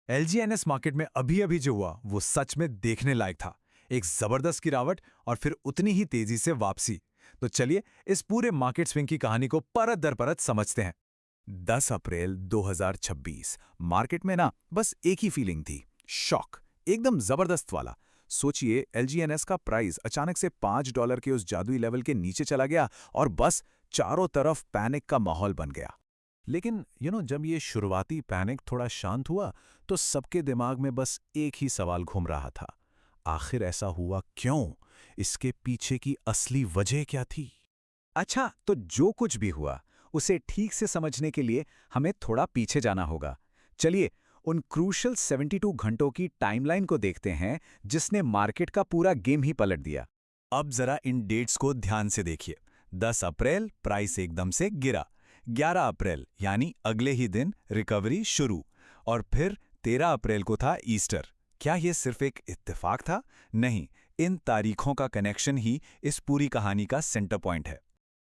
एलजीएनएस market में अभी अभी जो हुआ वो सच में देखने लायक था। एक जबरदस्त गिरावट और फिर उतनी ही तेजी से वापसी। तो चलिए इस पूरे मार्केट स्विंग की कहानी को परत दर परत समझते हैं। 10 अप्रैल 2026 मार्केट में ना बस एक ही फीलिंग थी, शॉक, एकदम जबरदस्त वाला। सोचिए एलजीएनएस का प्राइस अचानक से $5 के उस जादुई लेवल के नीचे चला गया और बस चारों तरफ पैनिक का माहौल बन गया। लेकिन जब ये शुरुआती पैनिक थोड़ा शांत हुआ तो सबके दिमाग में बस एक ही सवाल घूम रहा था, आखिर ऐसा हुआ क्यों? इसके पीछे की असली वजह क्या थी? अच्छा, तो जो कुछ भी हुआ उसे ठीक से समझने के लिए हमें थोड़ा पीछे जाना होगा। चलिए उन क्रूशल 72 घंटों की टाइमलाइन को देखते हैं जिसने मार्केट का पूरा गेम ही पलट दिया। अब जरा इन डेट्स को ध्यान से देखिए। 10 अप्रैल प्राइस एकदम से गिरा, 11 अप्रैल यानी अगले ही दिन रिकवरी शुरू, और फिर 13 अप्रैल को था ईस्टर। क्या ये सिर्फ एक इत्तेफाक था? नहीं, इन तारीखों का कनेक्शन ही इस पूरी कहानी का सेंटर पॉइंट है।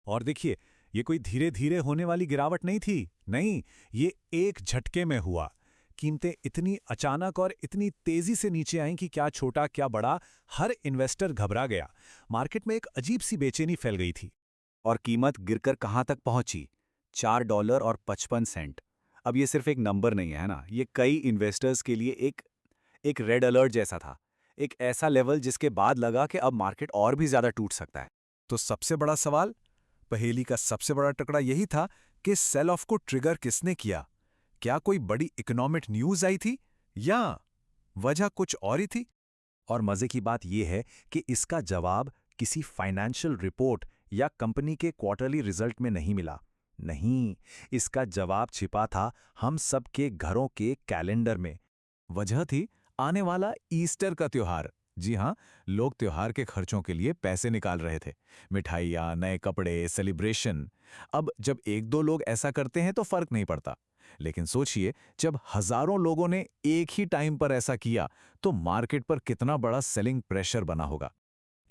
और देखिए, ये कोई धीरे धीरे होने वाली गिरावट नहीं थी, नहीं, ये एक झटके में हुआ। कीमतें इतनी अचानक और इतनी तेजी से नीचे आईं कि क्या छोटा क्या बड़ा, हर इन्वेस्टर घबरा गया। मार्केट में एक अजीब सी बेचैनी फैल गई थी। और कीमत गिरकर कहां तक पहुंची? $4.55। अब ये सिर्फ एक नंबर नहीं है ना, ये कई इन्वेस्टर्स के लिए एक रेड अलर्ट जैसा था। एक ऐसा लेवल जिसके बाद लगा कि अब मार्केट और भी ज्यादा टूट सकता है। तो सबसे बड़ा सवाल, पहेली का सबसे बड़ा टुकड़ा यही था कि सेल ऑफ को ट्रिगर किसने किया? क्या कोई बड़ी इकोनॉमिक न्यूज आई थी या वजह कुछ और ही थी? और मजे की बात यह है कि इसका जवाब किसी फाइनेंशियल रिपोर्ट या कंपनी के क्वार्टरली रिजल्ट में नहीं मिला। नहीं, इसका जवाब छिपा था हम सब के घरों के कैलेंडर में। वजह थी आने वाला ईस्टर का त्योहार। जी हाँ, लोग त्योहार के खर्चों के लिए पैसे निकाल रहे थे। मिठाइयाँ, नए कपड़े, सेलिब्रेशन। अब जब एक दो लोग ऐसा करते हैं तो फर्क नहीं पड़ता, लेकिन सोचिए जब हजारों लोगों ने एक ही टाइम पर ऐसा किया तो मार्केट पर कितना बड़ा सेलिंग प्रेशर बना होगा।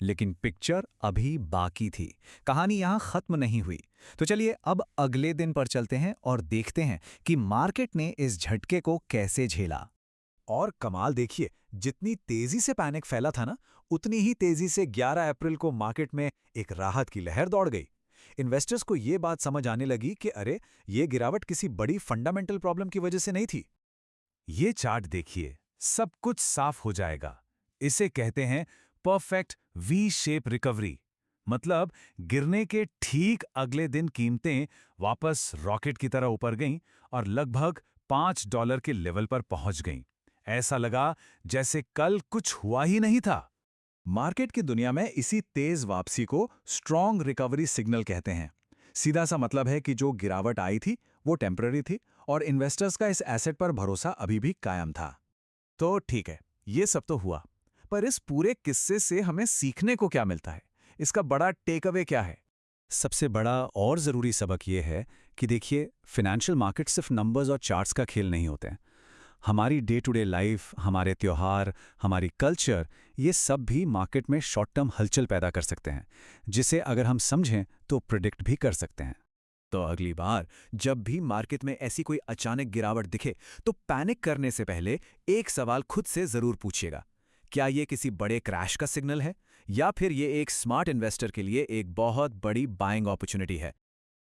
लेकिन पिक्चर अभी बाकी थी, कहानी यहां खत्म नहीं हुई। तो चलिए अब अगले दिन पर चलते हैं और देखते हैं कि मार्केट ने इस झटके को कैसे झेला। और कमाल देखिए, जितनी तेजी से पैनिक फैला था ना, उतनी ही तेजी से 11 अप्रैल को मार्केट में एक राहत की लहर दौड़ गई। इन्वेस्टर्स को यह बात समझ आने लगी कि अरे, ये गिरावट किसी बड़ी फंडामेंटल प्रॉब्लम की वजह से नहीं थी। ये चार्ट देखिए, सब कुछ साफ हो जाएगा। इसे कहते हैं परफेक्ट वी शेप रिकवरी। मतलब गिरने के ठीक अगले दिन कीमतें वापस रॉकेट की तरह ऊपर गईं और लगभग $5 के लेवल पर पहुंच गईं। ऐसा लगा जैसे कल कुछ हुआ ही नहीं था। मार्केट की दुनिया में इसी तेज वापसी को स्ट्रॉन्ग रिकवरी सिग्नल कहते हैं। सीधा सा मतलब है कि जो गिरावट आई थी वो टेम्पररी थी और इन्वेस्टर्स का इस एसेट पर भरोसा अभी भी कायम था। तो ठीक है, ये सब तो हुआ, पर इस पूरे किस्से से हमें सीखने को क्या मिलता है? इसका बड़ा टेक अवे क्या है? सबसे बड़ा और ज़रूरी सबक ये है कि देखिए, फाइनेंशियल मार्केट सिर्फ नंबर्स और चार्ट्स का खेल नहीं होते हैं। हमारी डे टू डे लाइफ, हमारे त्योहार, हमारी कल्चर, ये सब भी मार्केट में शॉर्ट टर्म हलचल पैदा कर सकते हैं, जिसे अगर हम समझें तो प्रिडिक्ट भी कर सकते हैं। तो अगली बार जब भी मार्केट में ऐसी कोई अचानक गिरावट दिखे तो पैनिक करने से पहले एक सवाल खुद से जरूर पूछिएगा, क्या ये किसी बड़े क्रैश का सिग्नल है या फिर ये एक स्मार्ट इन्वेस्टर के लिए एक बहुत बड़ी बाइंग अपॉर्चुनिटी है?